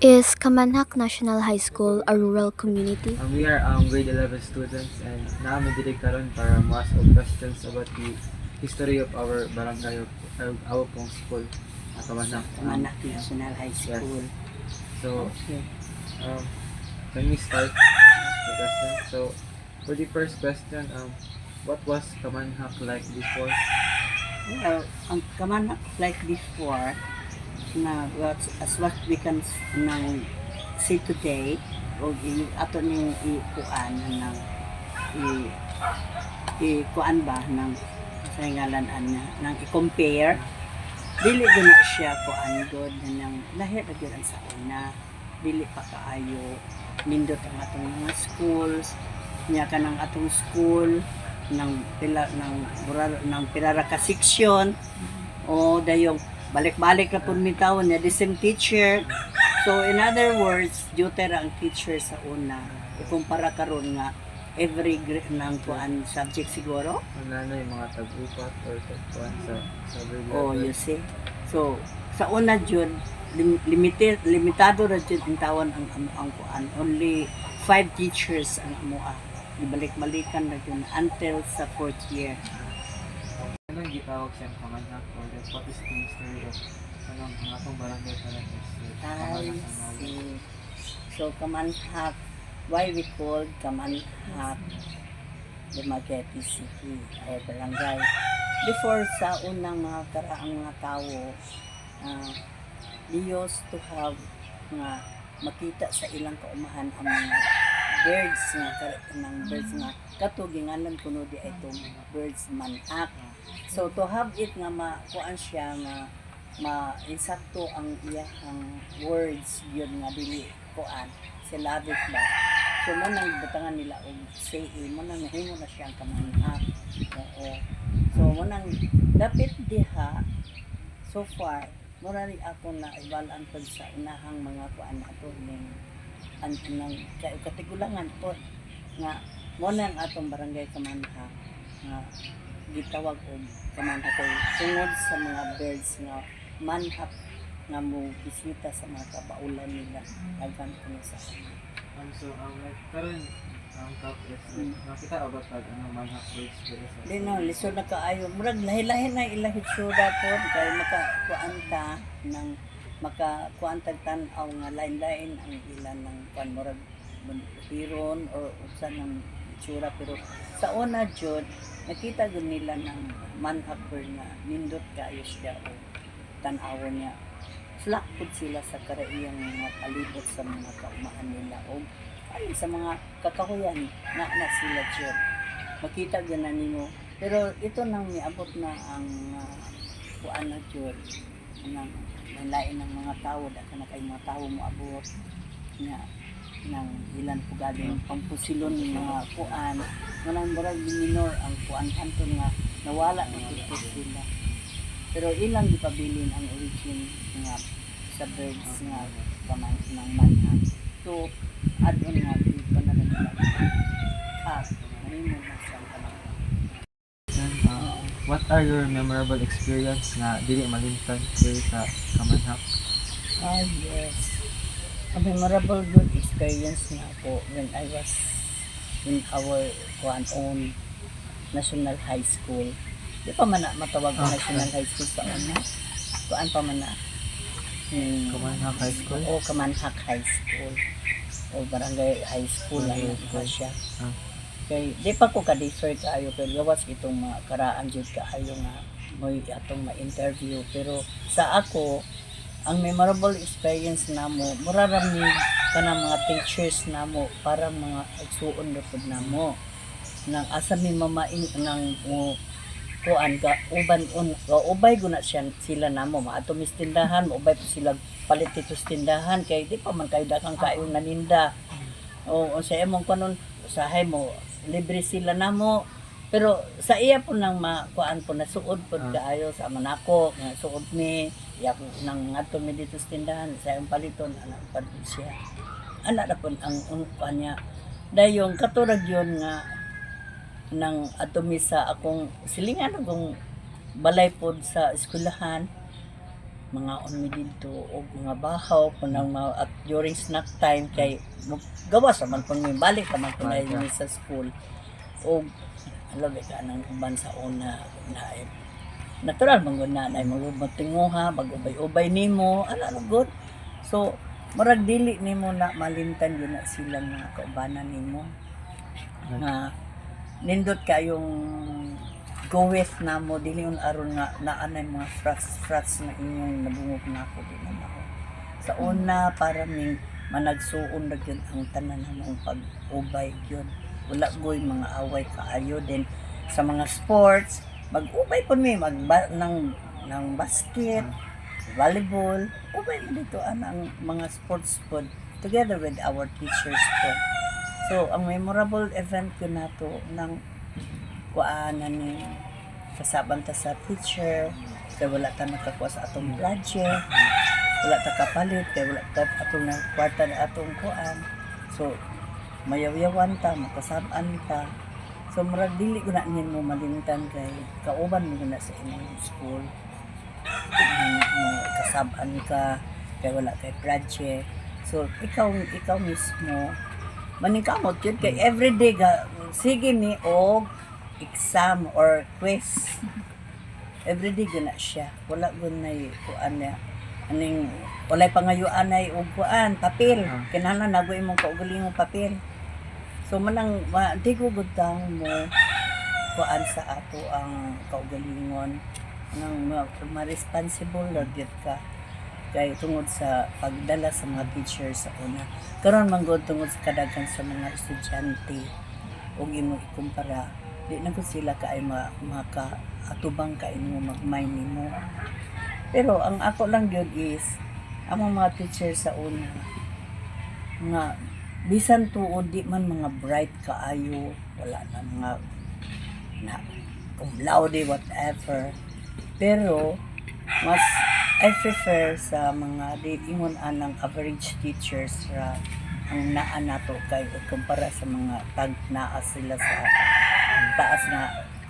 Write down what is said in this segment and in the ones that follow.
Is Kamanhak National High School a rural community? We are grade 11 students and namin diri karon para mo-ask og questions about the history of our barangay of our pong school. Kamanak. Kamanak National High Yes. School. So, Okay. um, can we start the question? So, for the first question, what was Kamanhak like before? Well, ang Kamanak like before, na what we can see today, o ato ning ikuan ng ikuan ba ng sa ngalan niya nang i-compare dili gyud na siya kuan god nang lahi ra gyud ang sa una, dili pa kaayo nindot ang atong mga schools nya kanang atong school ng pirara ka section o dayong balik-balik na po mitawon niya the same teacher. So in other words, dute ra ang teacher sa una ikumpara karon nga every grade ng kuan subject siguro. Ano na yung mga tag-upat or tag-kuan sa grade Oh, level? you see. So sa una jud limitado ra jud ang tawon ang kuan. Only 5 teachers ang amoa. Ibalik-balikan na jud until sa 4th year. Anong gitawag siyang Kamanhak or what is the history of anong ang atong barangay pala is I see. So Kamanhak, why we called Kamanhak Dumaguete City ay barangay. Before sa unang mga karaang mga tao, they used to have nga makita sa ilang kaumahan ang mga birds nga katuginganan kuno di itong birds manhak. So to have it nga makuan siya nga ma-insakto ang iyang words yun nga dili kuan syllabic ba. So mo nang butangan nila og say mo nang nahimo na siyang kamanhak. Oo. So mo nang dapit diha so far mo rin ako na ibalaan pag sa unahang mga kuan ato ning nang katigulangan po nga mo nang atong barangay Kamanhak nga gitawag og Kamanhak kay tungod sa mga birds nga manhak nga mo bisita sa mga kabaulan nila daghan ko sa So, like, karon ang top is, nakita ba pag manhak birds pero sa... di no lisod na kaayo murag lahi-lahi na ilang hitsura po kay makakuanta ng makakuanta tan-aw nga lain-lain ang ilan ng kan murag hiron or usa ng hitsura pero sa una jud nakita gud nila ng manhak bird nga nindot kaayo siya o tan-awon niya flat pud sila sa karaiyang mga palibot sa mga kaumahan nila o ay sa mga kakahuyan na sila jud makita gana nimo pero ito nang miabot na ang kuan na jud nang lain ng mga tao daka na kay mga tao mo abot nga nang ilan po galing pampusilon ng mga kuan nang murag minor ang kuan kanton nga nawala na ito sila pero ilang gipabilin ang origin nga sa birds nga paman ng manhak so adon nga dito na nila nahimo na siyang kamanhak. What are your memorable experience na dili malimtan diri sa Kamanhak? Yes. A memorable good experience na ako when I was in our own national high school. Di pa man na matawag na national high school sa una. Kuan pa man na. Kamanhak High School? O Kamanhak High School. O Barangay High School lang na siya. Kay di pa ko ka-defer kaayo kay gawas itong mga karaan jud kaayo nga moy atong ma-interview pero sa ako ang memorable experience namo murarami kanang mga teachers namo para mga igsuon ra pud namo nang asa mi mamain nang kuan ga ubay guna siya sila namo maato mis tindahan ubay pa sila palit dito sa tindahan kay di pa man kay dakang kayo naninda o sa emong kanon usahay mo libre sila namo pero sa iya po nang makuan po na suod po kaayo sa manako nga suod mi iya po nang ato mi dito sa tindahan sa iyong paliton anak pa siya ana ra po ang kuan niya dayon katurag yon nga nang ato mi sa akong silingan akong balay pod sa eskwelahan mga on mi dito o mga bahaw kung nang at during snack time kay gawas man pag may balik ka man kung Balik ka. sa school o alam ka nang uban sa una na natural man gud na magtinguha mag-ubay-ubay nimo ano good so murag dili nimo na malimtan yun na sila nga kaubanan nimo nga nindot kayong go with na mo dili yung aron nga naanay mga frats na inyong nabungog na ako di na ako sa una para ming managsuon na yun ang tanan ng pag-ubay yun wala goy mga away kaayo din sa mga sports mag-ubay po mi ng basket volleyball ubay na dito ang mga sports po together with our teachers po so ang memorable event ko nato ng kuanan ni kasabang ta sa teacher kay wala ta nakakuha sa atong project wala ta kapalit kay wala ta atong kwarta na atong kuan so mayaw-yawan ta makasab-an ta so murag dili ko na mo malimtan kay kauban mo na sa inyong school kasab-an ka kay wala kay project so ikaw mismo maningkamot yun kay everyday ga sige ni og exam or quiz everyday guna siya wala gunay kuan niya aning walay pangayuan ay og kuan papel kinahanglan nago imong kaugalingong papel so manang di ko gudang mo kuan sa ato ang kaugalingon nang ma-responsible na gyud ka kay tungod sa pagdala sa mga teachers sa una karon man gud tungod sa kadaghan sa mga estudyante ug imo ikumpara di na ko sila kaay makaatubang kaay mo magmay nimo pero ang ako lang gyud is ang mga teachers sa una nga bisan tuod di man mga bright kaayo wala na mga na cum laude whatever pero mas I prefer sa mga di ingon anang average teachers ra ang naa nato kay kumpara sa mga tag naa sila sa taas na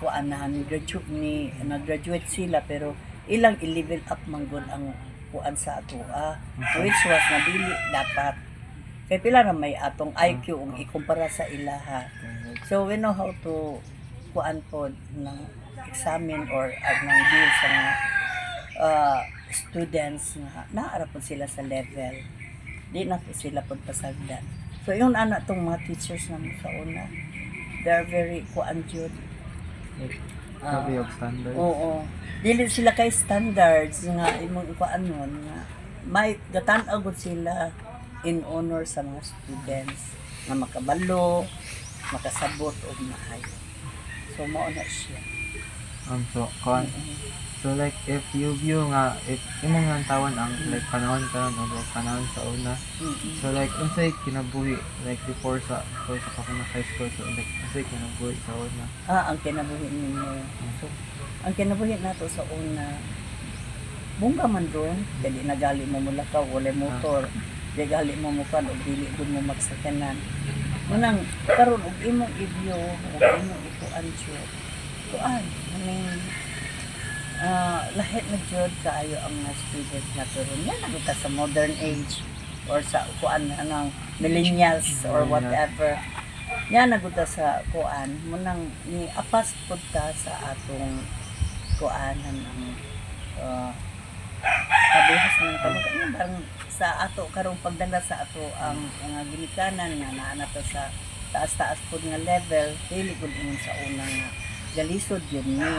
kuanahan nag-graduate sila pero ilang i-level up manggod ang kuan sa atoa which was nabili dapat kay pila na may atong IQ ang ikumpara sa ilaha so we know how to kuan pod ng examine or ng deal sa mga students nga naara po sila sa level di na po sila po pasagdan so yung anak tong mga teachers naman sa una they are very kuan jud Sabi of standards. oo dili sila kay standards nga imong kuan nun nga may gatan-aw gud sila in honor sa mga students nga makabalo makasabot og maayo so mao na siya So like if you view nga if imong nga tawon ang like panahon karon o like panahon sa una so like unsay kinabuhi like before sa ka na high school so like unsay kinabuhi sa una ang kinabuhi ninyo so ang kinabuhi nato sa una bunga man doon dili nagali mo mulakaw wala motor di gali mo mukan og dili gud mo magsakanan manang karon og imong i-view og imong ikuan jud kuan maning lahat na jud kaayo ang mga student na turon yan nagita sa modern age or sa kuan anang millennials or whatever yan nagita sa kuan munang ni apas pud ta sa atong kuanan ang kabihas ng kalugan parang sa ato karong pagdala sa ato ang mga ginikanan nga naa ta sa taas-taas pud nga level dili pud sa una nga galisod yun ni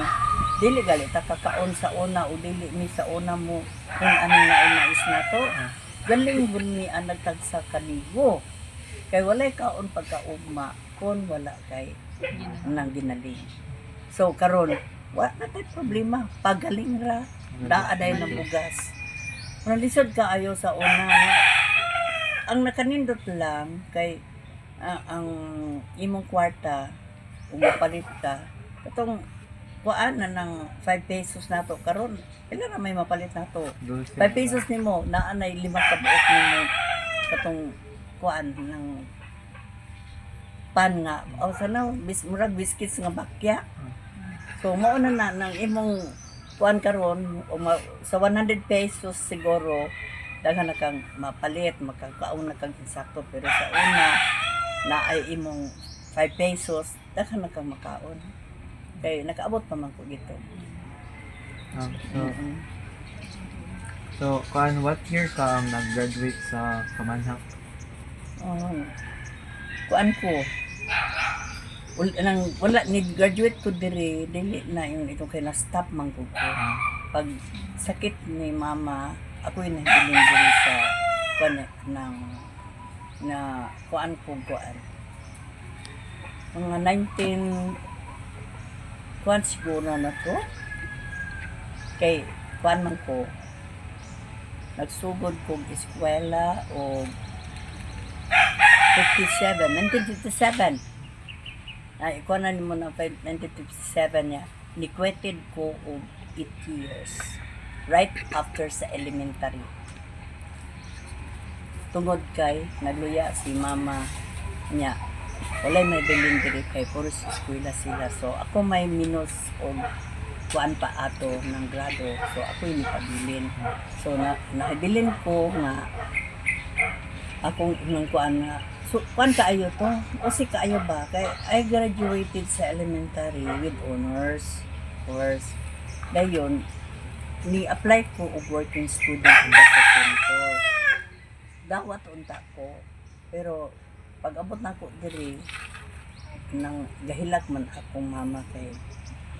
dili gali ta kakaon sa una o dili mi sa una mo kung ano nga nais na to galing gud ni ang nagtagsa kanigo kay walay kaon pagkaugma kon wala kay nang ginaling so karon wa na tay problema pagaling ra daaday ng bugas kung lisod ka ayo sa una nga ang nakanindot lang kay ang imong kwarta kung mapalit ka katong kuan na ng 5 pesos nato karon ila na may mapalit nato 5 pesos nimo naa nay 5 ka buok nimo katong kuan ng pan nga o sana murag biscuits nga bakya so mao na nang imong kuan karon sa 100 pesos siguro daghan na kang mapalit, makakaon na kang insakto, pero sa una na ay imong 5 pesos daghan na kang makaon. Kay nakaabot pa man ko dito. So, so what year ka nag-graduate sa Kamanhak? Kuan ko wala ni graduate ko dili na yung itong kay na stop man ko. Pag sakit ni mama, ako yung nahilin diri sa kuan ng na kuan ko mga 19 kuan siguro na to. Kay kuan man ko nagsugod kong eskwela o 1957 ay ikaw na mo na 1957 niya nikwetid ko og 8 years right after sa elementary tungod kay nagluya si mama niya walay may bilin diri kay puro sa eskwela sila, so ako may minus og kuan pa ato ng grado, so ako yung pabilin, so nahabilin ko nga akong nang kuan nga so, kuan kaayo to? O si kaayo ba? Kay I graduated sa elementary with honors course. Dayon, ni-apply ko og working student sa center. Dawat unta ko. Pero pag abot na ko diri nang gahilak man akong mama kay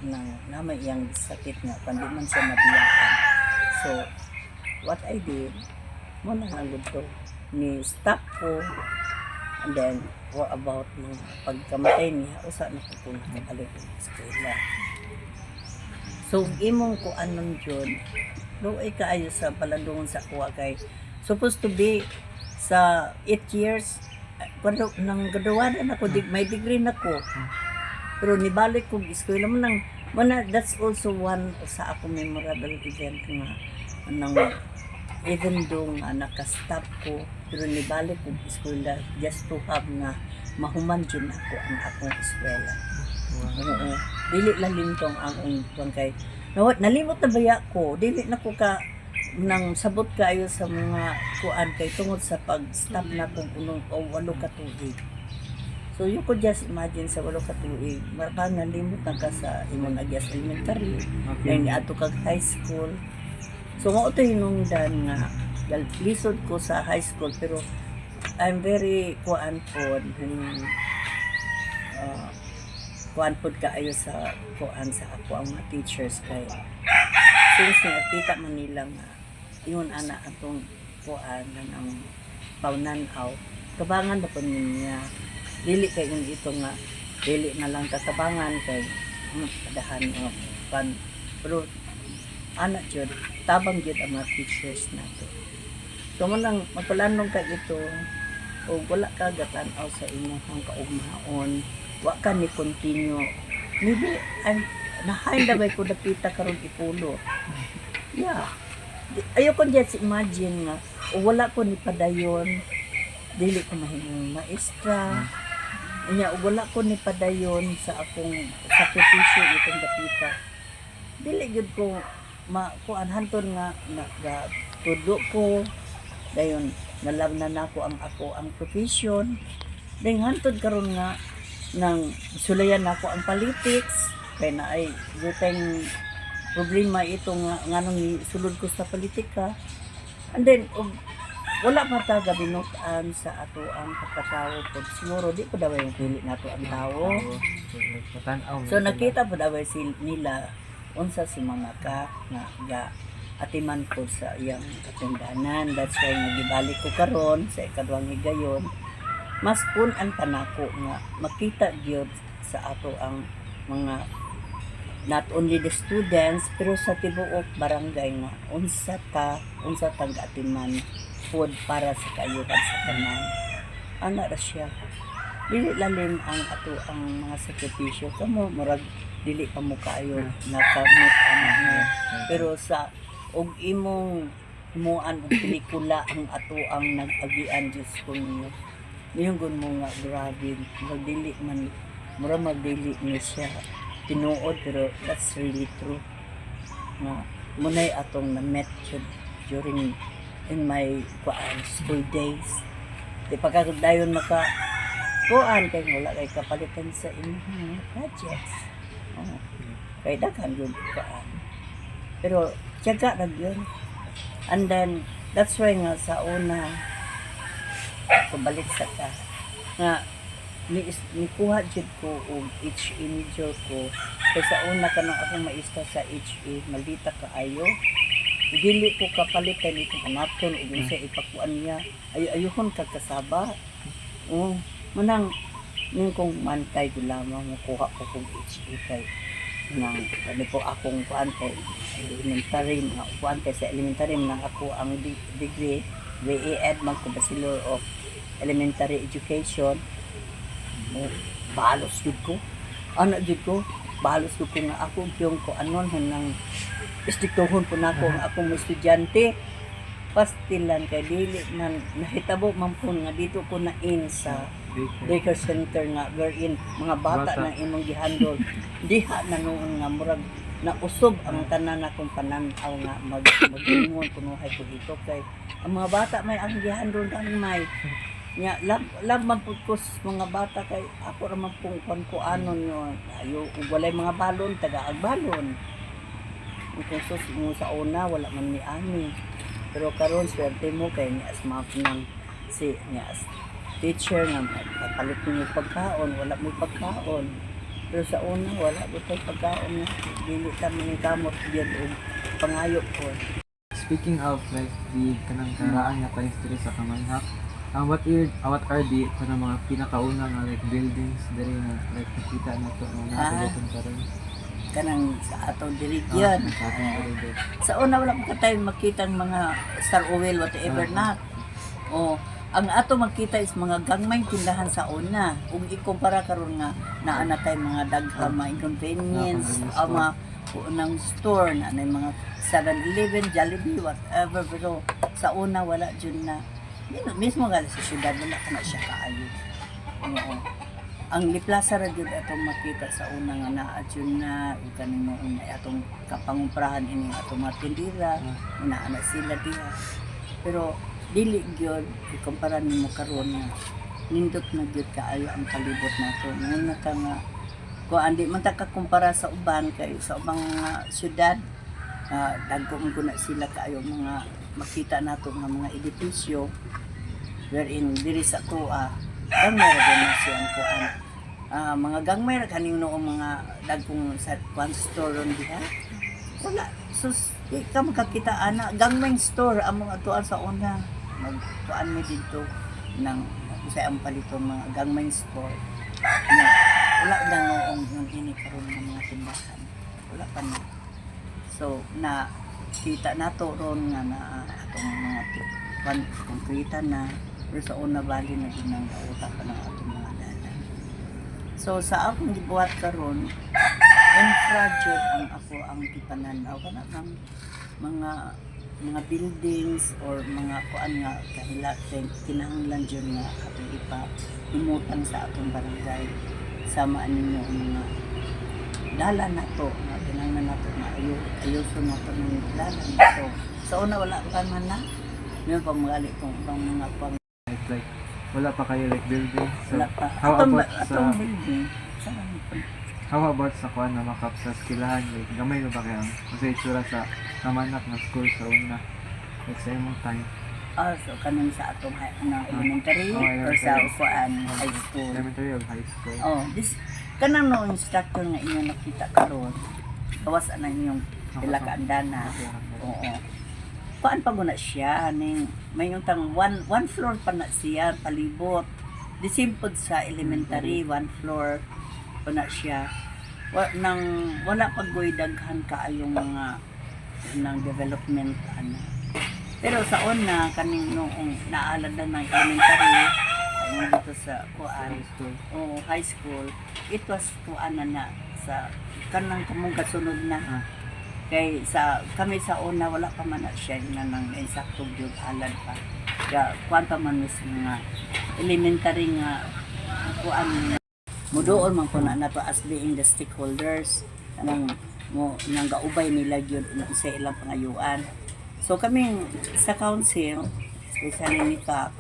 nang namay iyang sakit nga kundi man siya mabiyakan. So, what I did, mo na hangod to. Ni stop ko. And then, for about mga pagkamatay niya, usa na ko kung nakabalik sa eskwela. So, imong ko anon dyan, doon ay kaayo sa palandungan sa kuha kay, supposed to be sa 8 years, nang graduadan ako, may degree na ko. Pero nibalik ko eskwela mo nang, that's also one sa ako memorable event nga, nang even though naka-stop ko, pero nibalik ko eskwela just to have nga mahuman dyan ako ang akong eskwela. Oo. Dili lang lintong ang kung kay nalimot na baya ko, dili na ko ka nang sabot kayo sa mga kuan kay tungod sa pag-stop na kung unong o 8 ka tuig. So you could just imagine sa 8 ka tuig, marang nalimot na ka sa imong agyas elementary, then ato kag high school. So mao to hinungdan nga lisod ko sa high school, pero I'm very kuan pod kaayo sa kuan sa ako ang mga teachers kay since nakita man nila nga yun ana atong kuan ang paunanaw tabangan ba po niya dili kay yung ito nga dili na lang tatabangan kay padahan pan pero ana jud tabang jud ang mga teachers nato. So man lang magpalanong ka ito o wala ka gatan-aw sa inyong kaugmaon, wa ka ni continue. Maybe nahainda ba ko napita karon ipulo. Yeah. Ayoko just imagine nga o wala ko ni padayon dili ko mahimong maestra. Nya wala ko ni padayon sa akong sakripisyo itong dapita. Dili gud ko kuan hanton nga tudo ko dayon nalabnan nako ang profession dayon hantod karon nga nang sulayan nako ang politics kay na ay guteng problema ito nga nganong sulod ko sa politika and then wala pa ta gabinutan sa ato ang pagkatao pod siguro di ko daw yung pili nato ang tao so nakita po daw nila unsa si Mama Ka nga atiman ko sa iyang katundanan. That's why nagibalik ko karon sa ikaduhang higayon. Mas punan pa nako nga makita gyud sa ato ang mga not only the students pero sa tibuok barangay nga unsa tang atiman food para sa kayuhan sa tanan. Ana ra siya. Dili lalim ang ato ang mga sakripisyo kamo murag dili pa mo kayo nakamit ana pero sa og imong himuan og pelikula ang ato ang nag-agian Diyos ko niyo. Niyong mo nga grabe magdili man mura magdili ni siya tinuod pero that's really true. nga munay atong na met during in my school days. Di pagkadayon maka kuan kay wala kay kapalitan sa inyong projects. Oh. Kay daghan yun kuan. Pero tiyaga ra yun. And then that's why nga sa una balik sa ka nga ni kuha jud ko og HE major ko kay sa una kanang akong maista sa HE maldita kaayo dili ko kapalitan itong anaton ug unsa ipakuan niya ayuhon kagkasaba manang ning kong mantay ko lamang makuha ko kong HE kay nang ano po akong kuan kay elementary nga kuan kay sa elementary nang ako ang degree BA man ko Bachelor of Elementary Education balos jud ko balos jud ko nga ako yung ko anon nang istiktohon po nako ang akong estudyante pastilan kay dili man nahitabo man po nga dito ko na in sa daycare center nga wherein mga bata na imong gihandol diha na noon nga murag nausob ang tanan akong pananaw nga mag-ingon kunuhay ko dito kay ang mga bata may ang gihandol ang may nya lab man pud ko mga bata kay ako ra man pong kuanon yo ayo ug walay mga balon taga-ag balon kung mo sa una wala man ni ani pero karon swerte mo kay ni asma nang si ni as teacher nga papalit mo pagkaon wala mo pagkaon pero sa una wala butay pagkaon dili ta man kamot gyud og pangayo ko. Speaking of like the kanang karaan nga times diri sa Kamanhak, what are the kanang mga pinakauna nga like buildings diri nga like nakita nato nga natulutan karon kanang sa ato diri gyud. Sa una wala ko tayo makita ang mga star oil whatever na. Ang ato makita is mga gangmay tindahan sa una. Kung ikumpara karon nga naa na tay mga daghang mga inconvenience ang mga unang store na mga 7-Eleven, Jollibee, whatever. Pero sa una wala dyan na mismo gali sa syudad wala ka na siya kaayo. Ang Liplaza ra jud atong makita sa una nga naa dyan na kanino atong kapangumprahan ini atong mga tindira naa na sila diha. Pero dili gyud ikumpara nimo karon nga nindot na gyud kaayo ang palibot nato ngayon na ka nga kung andi man ta ka kumpara sa uban kay sa ubang syudad dagko man kuna sila kaayo mga makita nato nga mga edipisyo wherein diri sa tuwa gamay ra na siyang kuan mga gangmay ra kaning noong mga dagkong sa one store ron diha wala sus di ka makakita ana gangmay store among atuan sa una magkuan mi dito ng usay ang paliton mga gangmay store na wala na noong yung inikaroon ng mga tindahan wala pa na so na kita nato ron nga na atong mga konkreta na pero sa una bali na ginang kauta pa ng atong mga dalan so sa akong gibuhat karon infra jud ang ako ang gipananaw kana ng mga buildings or mga kuan nga kahilaten kinahanglan jud nga atong imutan sa atong barangay sama ninyo mga dalan nato nga kinahanglan nato nga ayuso nato ng dalan nato sa una wala pa man na ngayon pa magali kung ibang mga pang like wala pa kayo like building so wala pa how about atong sa building how about sa kuan na makap sa skillahan like gamay na ba kaya kasi itsura sa Kamanhak na school sa una like sa imong time so kanang sa atong elementary or sa kuan high school elementary or high school this kanang no instructor nga inyo nakita karon gawas ana inyong pila ka andana kuan pa guna siya ning may yung tang one floor pa na siya palibot the same pod sa elementary one floor pa na siya wala paggoy daghan kaayong mga ng development ana pero sa una kaning noong naalad na ng elementary ay dito sa kuan high school it was kuan na sa kanang kamong kasunod na kay sa kami sa una wala pa man na siya na nang insakto jud alad pa kaya kuan pa man mis mga elementary nga kuan muduol man po na nato as being the stakeholders kanang mo nang gaubay nila gyud sa ilang pangayuan. So kaming sa council, especially ni Kap,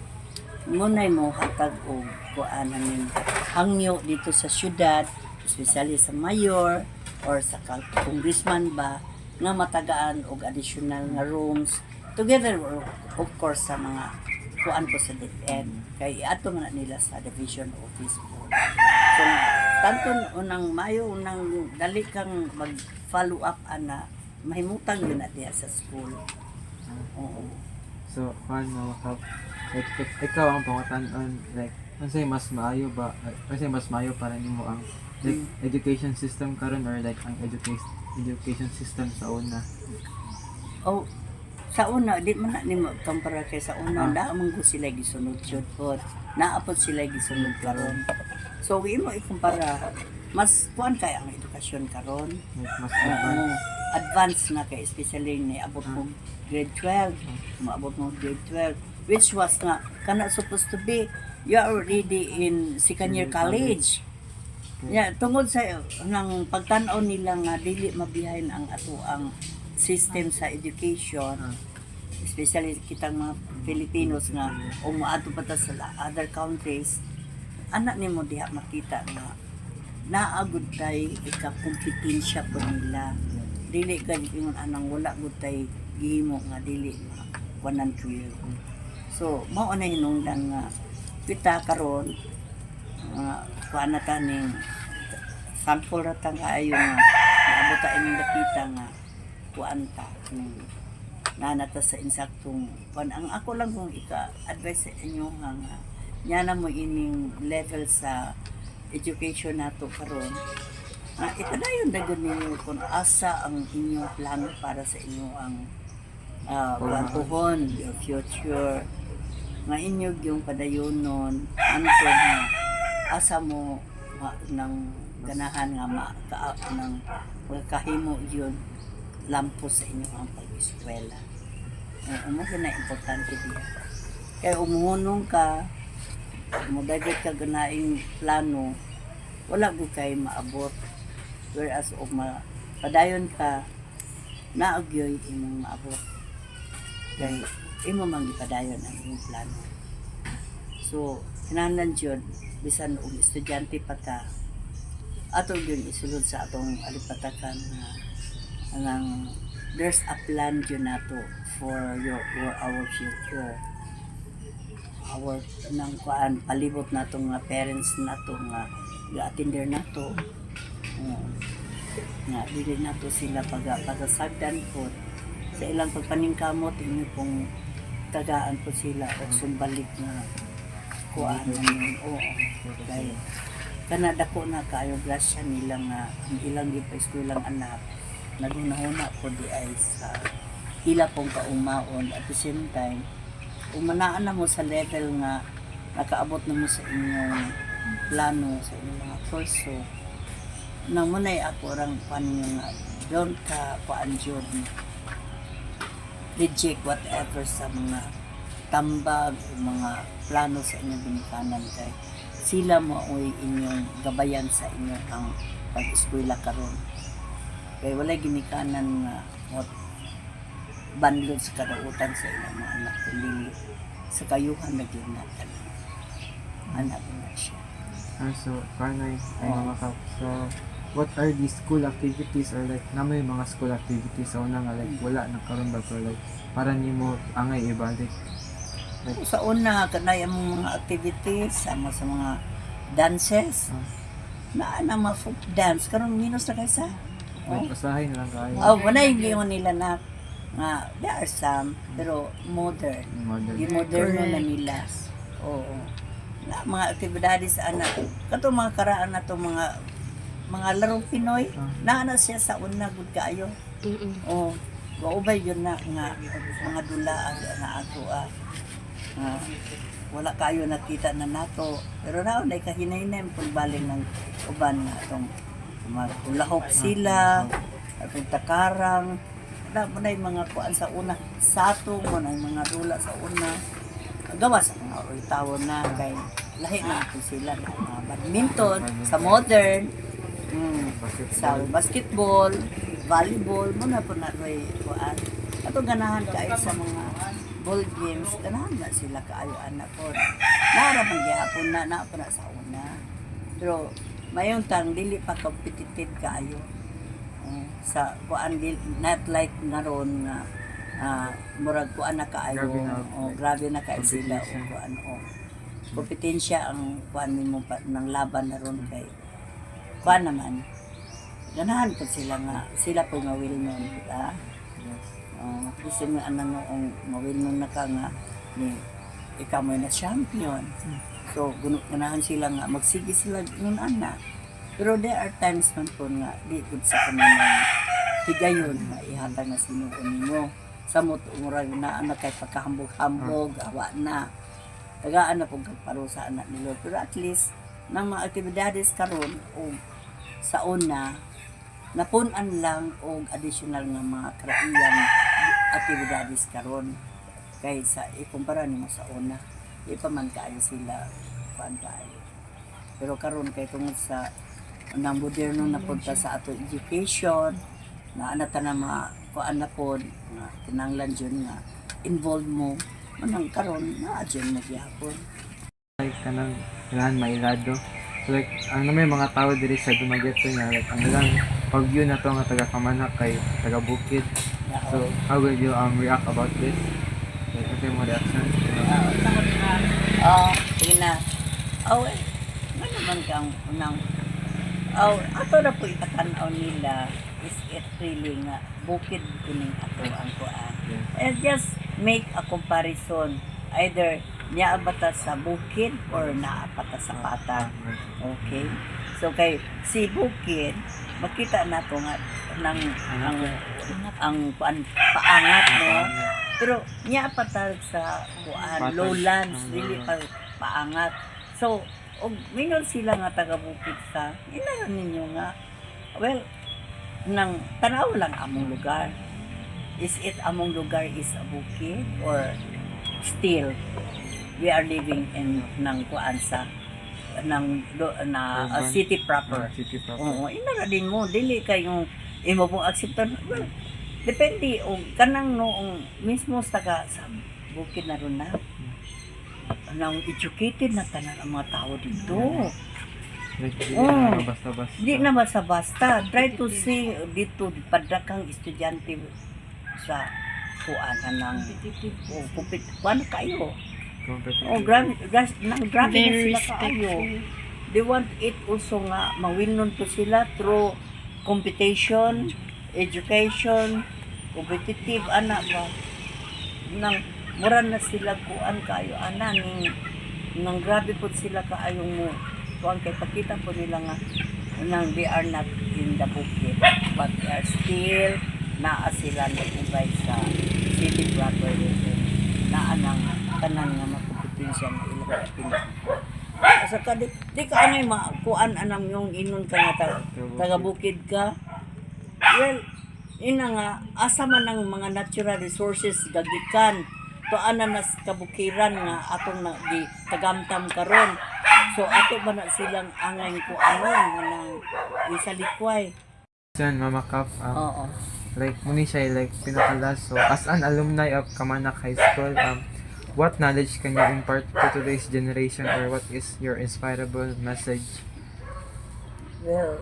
munay mo hatag og kuan ning hangyo dito sa syudad, especially sa mayor or sa congressman ba nga matagaan og additional nga rooms together of course sa mga kuan po sa DepEd kay ato man na nila sa division office po. So tanton unang Mayo unang dali kang mag follow up ana mahimutang yun na diya sa school. Oo. So, paano ka, like, ikaw ang pangutanon, like, kasi mas maayo ba, kasi mas maayo para nimo ang, like, education system karon or like, ang education system sa una. Oh, sa una di man na nimo kumpara kay sa una na man ko sila gisunod jud po. Naapot sila gisunod karon. So imo ikumpara mas kuan kay ang edukasyon karon. Like, mas Advanced na kay especially ni abot mo grade 12, maabot mo grade 12 which was nga kana supposed to be you are already in second year college. Yeah, tungod sa nang pagtan-aw nila nga dili mabiyahin ang ato ang system sa education, especially kitang mga Filipinos nga umaadto pa ta sa other countries, anak nimo diha makita nga naagud tay ika-kompetensya po nila. Dili ka ingon anang wala gud tay gihimo nga dili na 100. So mao na hinungdan nga kita karon kuan na taning sample ra tang kaayo nga naabot ta ining nakita nga kuan ta nanata sa insaktong kuan ang ako lang kung ika-advise sa inyo nga nya na mo ining level sa education nato karon ipadayon na gud ninyo kung asa ang inyong plano para sa inyo ang kuantuhon your future nga inyo yung padayonon antod nga asa mo ng ganahan nga ng kahimo yun lampo sa inyong ang pag-eskwela. Mo na importante diya. Kaya umuhunong ka, madagat ka ganaing plano, wala ko kay maabot. Whereas padayon ka, naagyoy imong maabot. Kaya imo mang ipadayon ang imong plano. So, kinahanglan yun, bisan og estudyante pa ta, ato yun isulod sa atong alipatakan na there's a plan yun nato for our future. Our nang kuan palibot nato nga parents nato nga ga-attender nato. Nga dili nato sila pagasagdan po sa ilang pagpaningkamot inyo pong tagaan po sila o sumbalik na kuan o kay kana dako na kayo grasya nila nga ang ilang gipa-eskwelang anak nagunahuna po di ay sa ila pong kaumaon at the same time umanaan na mo sa level nga nakaabot na mo sa inyong plano sa inyong mga kurso nang munay ako rang panyo nga don't ka paanjod reject whatever sa mga tambag o mga plano sa inyong binikanan kay sila mo ay inyong gabayan sa inyong ang pag-eskwela karon kay walay ginikanan nga banlod sa kadautan sa ilang mga anak kundi sa kayuhan na yun natin anak na siya. So, paano mga kap? So, what are these school activities or like naman yung mga school activities sa una nga like wala na karon ba pero like para nimo angay ibalik like, sa una kanay ang mga activities sama sa mga dances na mga folk dance karon minus na kaysa like usahay na lang kayo wala yung giyon nila na nga there are some pero modern moderno na nila na mga aktibidades sa anak kato mga karaan na to mga larong Pinoy na siya sa una gud kaayo. Waubay yun na nga mga dula na ato wala kayo nakita na nato pero raon ay kahinay-hinay pun baling ng uban na atong ulahop sila atong takarang na manay mga kuan sa una sato mo na mga dula sa una gawas ang mga tawon na kay lahi na po sila badminton sa modern sa basketball volleyball mo na po na ray kuan. Ato ganahan kaayo sa mga ball games, ganahan na sila kaayo anak ko. Nara man gyapon na po na sa una. Pero mayong tang dili pa competitive kaayo. Sa kuan not like naron nga murag kuan na kaayo. Grabe na kaayo sila o kuan o. Kompetensya ang kuan nimo ng laban na ron kay kuan naman. Ganahan po sila nga sila po mawil nun, diba? Kasi nga ang mawil nun na ka nga ni ikaw mo na champion. So ganahan sila nga magsige sila nun ana. Pero there are times man po nga di gud sa kanang higayon nga ihatag na sinuon nimo. Sa mo murag na ana kay pagkahambog-hambog awa na. Tagaan na pong parusa anak ni Lord. Pero at least, ng mga aktibidades karon o sa una, napunan lang o additional nga mga karaiyang aktibidades karon kaysa ikumpara nimo sa una. Di pa man kaayo sila pantay. Pero karon kay tungod sa nang moderno na punta sa ato education, na anata na mga kuan na po, nga kinanglan dyan nga, involved mo, manang karon na dyan nagyapon. Like kanang kailangan mailado. So like ang may mga tao diri sa Dumaguete nga like ang lang pag-view na to nga taga Kamanak kay taga Bukid. So how will you react about this? Like ano yung mga reaction? Sige na. Ano naman kang unang ato na po itatanaw nila is it really nga bukid kuning ato ang kuan. And just make a comparison. Either niya bata sa bukid or naa bata sa patag. Okay? So kay si bukid, makita nato nga ang kuan paangat no. Pero niya patag sa kuan lowlands dili pa paangat. So og mingon sila nga taga bukid sa inaran ninyo nga well nang tanaw lang among lugar. Is it among lugar is a bukid or still we are living in nang kuan sa city proper. City proper. Oo, inara din mo dili kayong imo pong akseptan. Well, depende og kanang noong mismo taga sa bukid na ron na. Nang educated na tanan ang mga tao dito. Like, basta-basta. Di na basta-basta. Try to see dito padakang estudyante sa kuan ng pupit. Kuan kayo? Grabe na sila kayo. They want it also nga mawilnon po sila through competition, education, competitive anak ba nang mura na sila kuan kayo ana nang grabe po sila kaayong mo kuan kay pakita po nila nga nang they are not in the bukid but they are still naa sila nag-ubay sa city proper naa nang tanan nga makumpetensya na ilang pinag sa di ka anay kuan anam yung inon ka nga taga bukid ka well ina nga asa man ang mga natural resources gagikan to ananas kabukiran nga atong na di tagamtam karon so ato ba na silang angay ko nga nang isa likway Yan, Mama Kap, oo like muni siya like pinakalas. So as an alumni of Kamanak High School, what knowledge can you impart to today's generation or what is your inspirable message? well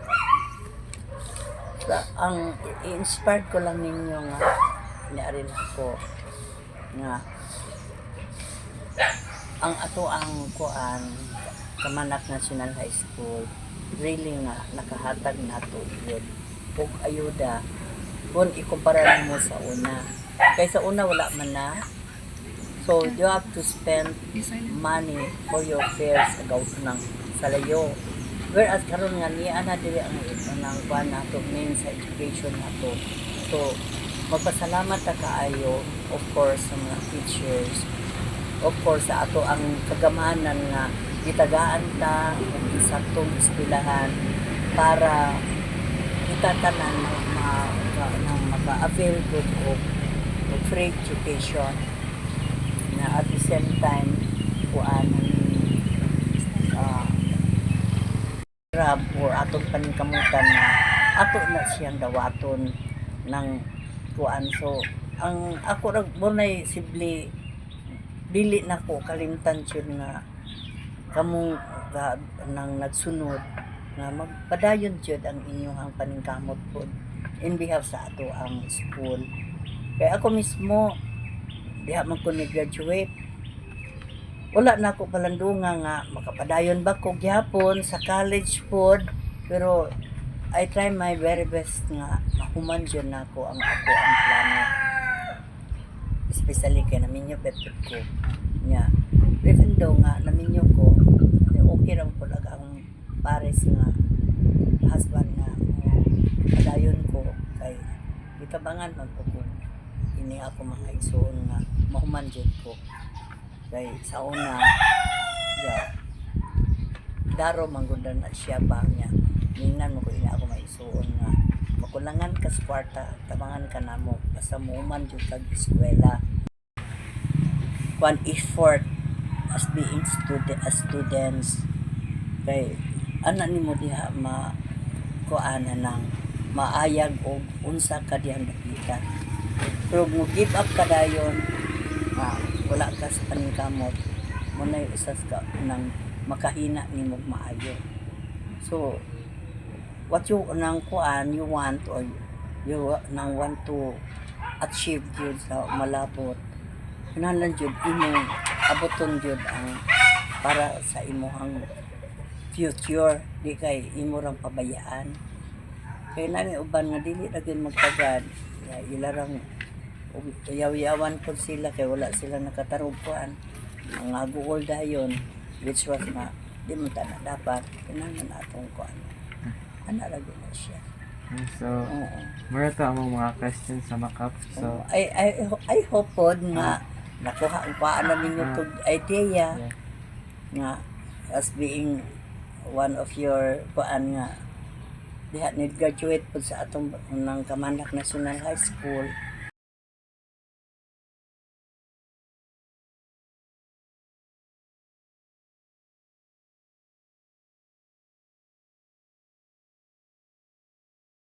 ang i-inspired ko lang ninyo nga niarin ako nga ang ato ang kuan Kamanak National High School really nga nakahatag nato yun og ayuda kung ikumpara mo sa una kaysa una wala man na so you have to spend money for your fares agaw ng salayo whereas karon nga niya na dili ang kuan nato main sa education nato so magpasalamat ta kaayo of course sa mga teachers of course sa ato ang kagamanan nga gitagaan ta og isaktong eskwelahan para kita tanan maka-avail ko og free education na at the same time kuan grab or atong paningkamutan na ato na siyang dawaton ng kuan. So ang ako ra bunay simple dili na ko kalimtan jud nga kamong nang nagsunod nga magpadayon jud ang inyong paningkamot pod in behalf sa ato ang school. Kaya ako mismo diha man ko ni-graduate, wala na ako palandunga nga makapadayon ba ko gyapon sa college pod, pero I try my very best nga mahuman jud nako ang ako ang plano, especially kay naminyo pepet ko nya. Even though nga naminyo ko okay lang po lang ang pares nga husband nga padayon ko kay gitabangan man ko kung ini ako mga igsoon nga mahuman jud ko kay sa una daro manggundan na siya ba niya ningnan mo ko ina ako maisuon nga makulangan ka sa kwarta tabangan ka namo basta mahuman jud kag eskwela. One effort as being students kay ana nimo diha kuana nang maayag og unsa ka diyang dapitan. Pero mo give up ka dayon wala ka sa paningkamot mo na usas ka nang makahina nimo maayo. So what you nang kuan you want or you nang want to achieve jud sa malabot kinahanglan jud imong abuton jud ang para sa imong future, di kay imo rang pabayaan. Kay nani uban nga dili ra gyud magtagad ilarang yaw-yawan po sila kay wala sila nakatarugkuan mga gugol dayon which was na di mo ta na dapat kinahanglan atong kuan ana ra gyud na siya. So mura to among mga questions sa makap. So I hope pod nga nakuha ang paano ninyo tong idea nga as being one of your kuan nga diha ni graduate po sa atong ng Kamandak National High School